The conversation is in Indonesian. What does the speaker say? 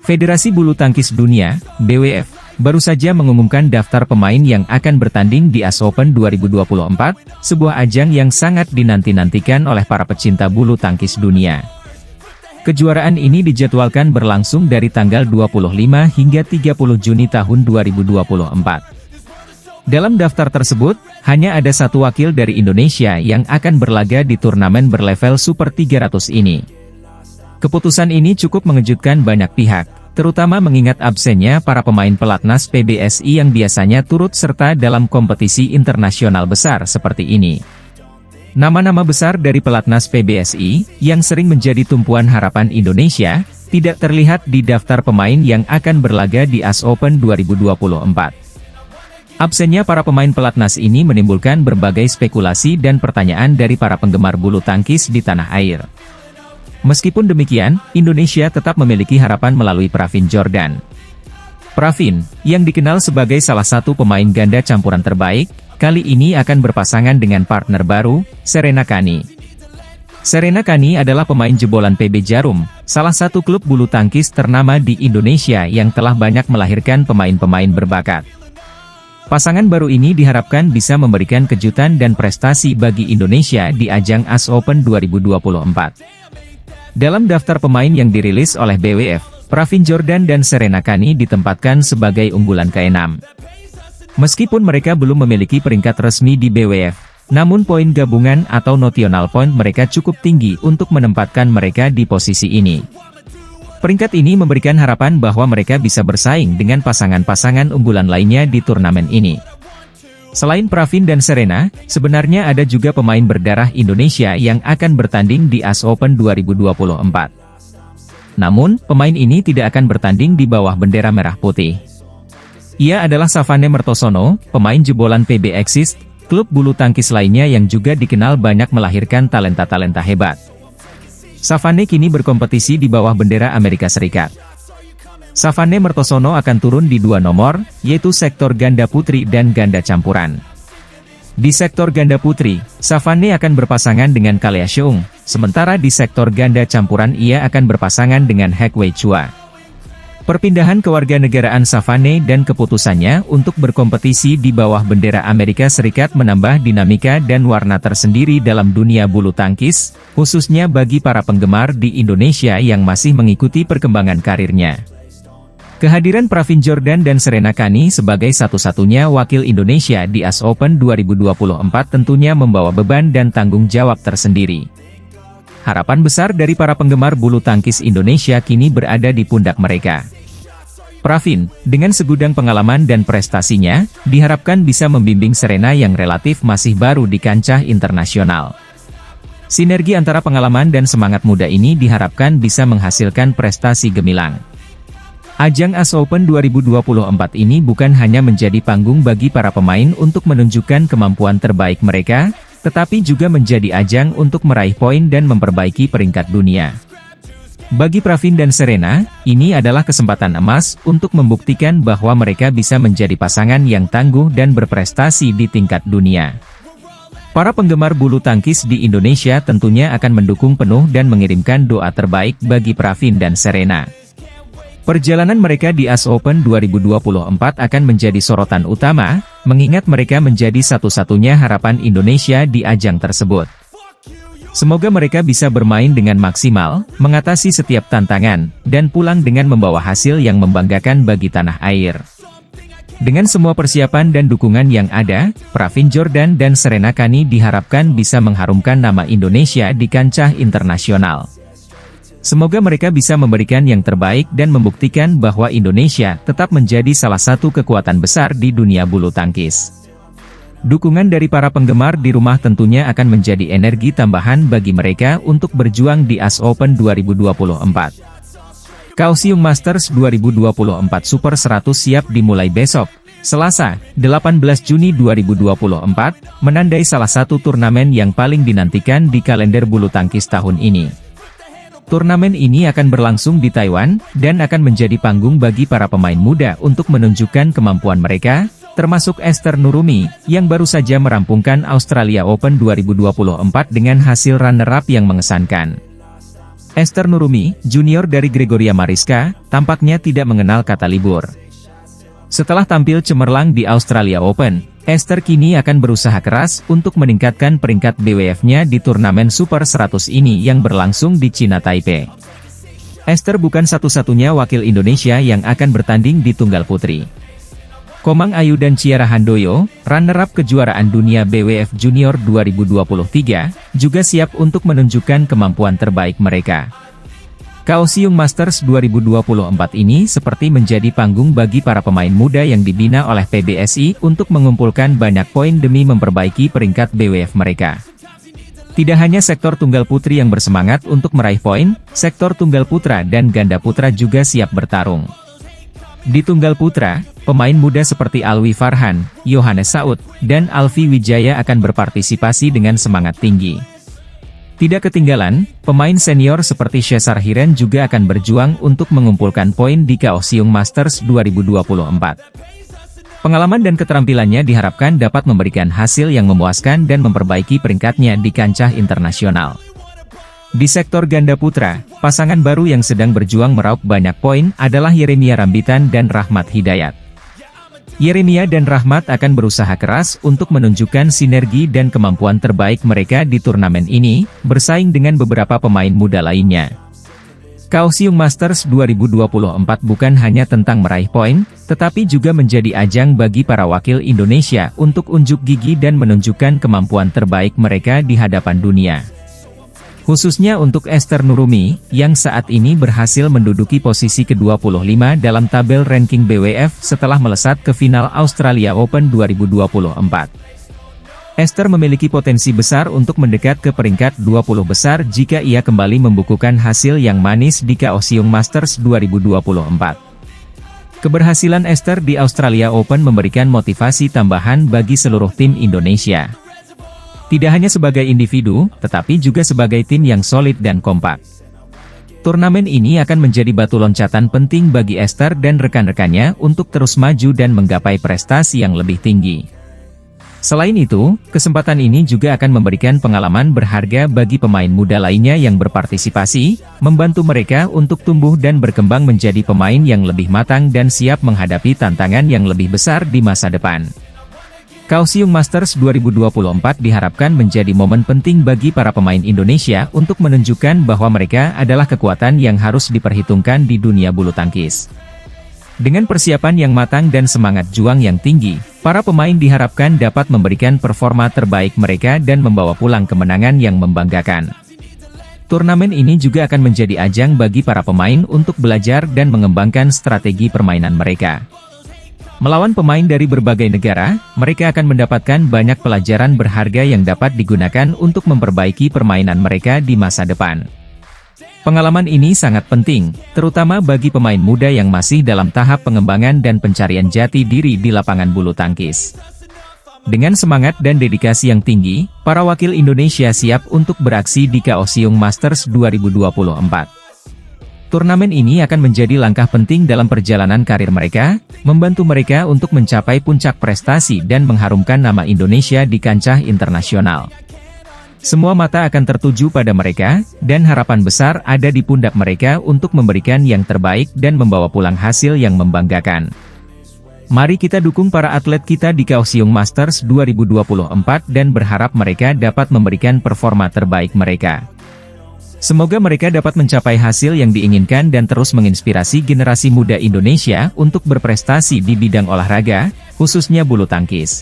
Federasi Bulu Tangkis Dunia, BWF, baru saja mengumumkan daftar pemain yang akan bertanding di AS Open 2024, sebuah ajang yang sangat dinanti-nantikan oleh para pecinta bulu tangkis dunia. Kejuaraan ini dijadwalkan berlangsung dari tanggal 25 hingga 30 Juni tahun 2024. Dalam daftar tersebut, hanya ada satu wakil dari Indonesia yang akan berlaga di turnamen berlevel Super 300 ini. Keputusan ini cukup mengejutkan banyak pihak, terutama mengingat absennya para pemain pelatnas PBSI yang biasanya turut serta dalam kompetisi internasional besar seperti ini. Nama-nama besar dari pelatnas PBSI, yang sering menjadi tumpuan harapan Indonesia, tidak terlihat di daftar pemain yang akan berlaga di AS Open 2024. Absennya para pemain pelatnas ini menimbulkan berbagai spekulasi dan pertanyaan dari para penggemar bulu tangkis di tanah air. Meskipun demikian, Indonesia tetap memiliki harapan melalui Pravin Jordan. Pravin, yang dikenal sebagai salah satu pemain ganda campuran terbaik, kali ini akan berpasangan dengan partner baru, Serena Kani. Serena Kani adalah pemain jebolan PB Jarum, salah satu klub bulu tangkis ternama di Indonesia yang telah banyak melahirkan pemain-pemain berbakat. Pasangan baru ini diharapkan bisa memberikan kejutan dan prestasi bagi Indonesia di ajang AS Open 2024. Dalam daftar pemain yang dirilis oleh BWF, Pravin Jordan dan Serena Kani ditempatkan sebagai unggulan ke-6. Meskipun mereka belum memiliki peringkat resmi di BWF, namun poin gabungan atau notional point mereka cukup tinggi untuk menempatkan mereka di posisi ini. Peringkat ini memberikan harapan bahwa mereka bisa bersaing dengan pasangan-pasangan unggulan lainnya di turnamen ini. Selain Pravin dan Serena, sebenarnya ada juga pemain berdarah Indonesia yang akan bertanding di AS Open 2024. Namun, pemain ini tidak akan bertanding di bawah bendera merah putih. Ia adalah Savane Mertosono, pemain jebolan PB Exist, klub bulu tangkis lainnya yang juga dikenal banyak melahirkan talenta-talenta hebat. Savane kini berkompetisi di bawah bendera Amerika Serikat. Savane Mertosono akan turun di dua nomor, yaitu sektor ganda putri dan ganda campuran. Di sektor ganda putri, Savane akan berpasangan dengan Kalea Cheung, sementara di sektor ganda campuran ia akan berpasangan dengan Hek Wei Chua. Perpindahan kewarganegaraan Savane dan keputusannya untuk berkompetisi di bawah bendera Amerika Serikat menambah dinamika dan warna tersendiri dalam dunia bulu tangkis, khususnya bagi para penggemar di Indonesia yang masih mengikuti perkembangan karirnya. Kehadiran Pravin Jordan dan Serena Kani sebagai satu-satunya wakil Indonesia di AS Open 2024 tentunya membawa beban dan tanggung jawab tersendiri. Harapan besar dari para penggemar bulu tangkis Indonesia kini berada di pundak mereka. Pravin, dengan segudang pengalaman dan prestasinya, diharapkan bisa membimbing Serena yang relatif masih baru di kancah internasional. Sinergi antara pengalaman dan semangat muda ini diharapkan bisa menghasilkan prestasi gemilang. Ajang AS Open 2024 ini bukan hanya menjadi panggung bagi para pemain untuk menunjukkan kemampuan terbaik mereka, tetapi juga menjadi ajang untuk meraih poin dan memperbaiki peringkat dunia. Bagi Pravin dan Serena, ini adalah kesempatan emas untuk membuktikan bahwa mereka bisa menjadi pasangan yang tangguh dan berprestasi di tingkat dunia. Para penggemar bulu tangkis di Indonesia tentunya akan mendukung penuh dan mengirimkan doa terbaik bagi Pravin dan Serena. Perjalanan mereka di AS Open 2024 akan menjadi sorotan utama, mengingat mereka menjadi satu-satunya harapan Indonesia di ajang tersebut. Semoga mereka bisa bermain dengan maksimal, mengatasi setiap tantangan, dan pulang dengan membawa hasil yang membanggakan bagi tanah air. Dengan semua persiapan dan dukungan yang ada, Pravin Jordan dan Serena Kani diharapkan bisa mengharumkan nama Indonesia di kancah internasional. Semoga mereka bisa memberikan yang terbaik dan membuktikan bahwa Indonesia tetap menjadi salah satu kekuatan besar di dunia bulu tangkis. Dukungan dari para penggemar di rumah tentunya akan menjadi energi tambahan bagi mereka untuk berjuang di AS Open 2024. Kaohsiung Masters 2024 Super 100 siap dimulai besok, Selasa, 18 Juni 2024, menandai salah satu turnamen yang paling dinantikan di kalender bulu tangkis tahun ini. Turnamen ini akan berlangsung di Taiwan, dan akan menjadi panggung bagi para pemain muda untuk menunjukkan kemampuan mereka, termasuk Esther Nurumi, yang baru saja merampungkan Australia Open 2024 dengan hasil runner-up yang mengesankan. Esther Nurumi, junior dari Gregoria Mariska, tampaknya tidak mengenal kata libur. Setelah tampil cemerlang di Australia Open, Esther kini akan berusaha keras untuk meningkatkan peringkat BWF-nya di turnamen Super 100 ini yang berlangsung di Cina Taipei. Esther bukan satu-satunya wakil Indonesia yang akan bertanding di tunggal putri. Komang Ayu dan Ciara Handoyo, runner-up kejuaraan dunia BWF Junior 2023, juga siap untuk menunjukkan kemampuan terbaik mereka. Kaohsiung Masters 2024 ini seperti menjadi panggung bagi para pemain muda yang dibina oleh PBSI untuk mengumpulkan banyak poin demi memperbaiki peringkat BWF mereka. Tidak hanya sektor tunggal putri yang bersemangat untuk meraih poin, sektor tunggal putra dan ganda putra juga siap bertarung. Di tunggal putra, pemain muda seperti Alwi Farhan, Yohanes Saud, dan Alfi Wijaya akan berpartisipasi dengan semangat tinggi. Tidak ketinggalan, pemain senior seperti Cesar Hiren juga akan berjuang untuk mengumpulkan poin di Kaohsiung Masters 2024. Pengalaman dan keterampilannya diharapkan dapat memberikan hasil yang memuaskan dan memperbaiki peringkatnya di kancah internasional. Di sektor ganda putra, pasangan baru yang sedang berjuang meraup banyak poin adalah Yeremia Rambitan dan Rahmat Hidayat. Yeremia dan Rahmat akan berusaha keras untuk menunjukkan sinergi dan kemampuan terbaik mereka di turnamen ini, bersaing dengan beberapa pemain muda lainnya. Kaohsiung Masters 2024 bukan hanya tentang meraih poin, tetapi juga menjadi ajang bagi para wakil Indonesia untuk unjuk gigi dan menunjukkan kemampuan terbaik mereka di hadapan dunia. Khususnya untuk Esther Nurumi, yang saat ini berhasil menduduki posisi ke-25 dalam tabel ranking BWF setelah melesat ke final Australia Open 2024. Esther memiliki potensi besar untuk mendekat ke peringkat 20 besar jika ia kembali membukukan hasil yang manis di Kaohsiung Masters 2024. Keberhasilan Esther di Australia Open memberikan motivasi tambahan bagi seluruh tim Indonesia. Tidak hanya sebagai individu, tetapi juga sebagai tim yang solid dan kompak. Turnamen ini akan menjadi batu loncatan penting bagi Esther dan rekan-rekannya untuk terus maju dan menggapai prestasi yang lebih tinggi. Selain itu, kesempatan ini juga akan memberikan pengalaman berharga bagi pemain muda lainnya yang berpartisipasi, membantu mereka untuk tumbuh dan berkembang menjadi pemain yang lebih matang dan siap menghadapi tantangan yang lebih besar di masa depan. Kaohsiung Masters 2024 diharapkan menjadi momen penting bagi para pemain Indonesia untuk menunjukkan bahwa mereka adalah kekuatan yang harus diperhitungkan di dunia bulu tangkis. Dengan persiapan yang matang dan semangat juang yang tinggi, para pemain diharapkan dapat memberikan performa terbaik mereka dan membawa pulang kemenangan yang membanggakan. Turnamen ini juga akan menjadi ajang bagi para pemain untuk belajar dan mengembangkan strategi permainan mereka. Melawan pemain dari berbagai negara, mereka akan mendapatkan banyak pelajaran berharga yang dapat digunakan untuk memperbaiki permainan mereka di masa depan. Pengalaman ini sangat penting, terutama bagi pemain muda yang masih dalam tahap pengembangan dan pencarian jati diri di lapangan bulu tangkis. Dengan semangat dan dedikasi yang tinggi, para wakil Indonesia siap untuk beraksi di Kaohsiung Masters 2024. Turnamen ini akan menjadi langkah penting dalam perjalanan karir mereka, membantu mereka untuk mencapai puncak prestasi dan mengharumkan nama Indonesia di kancah internasional. Semua mata akan tertuju pada mereka, dan harapan besar ada di pundak mereka untuk memberikan yang terbaik dan membawa pulang hasil yang membanggakan. Mari kita dukung para atlet kita di Kaohsiung Masters 2024 dan berharap mereka dapat memberikan performa terbaik mereka. Semoga mereka dapat mencapai hasil yang diinginkan dan terus menginspirasi generasi muda Indonesia untuk berprestasi di bidang olahraga, khususnya bulu tangkis.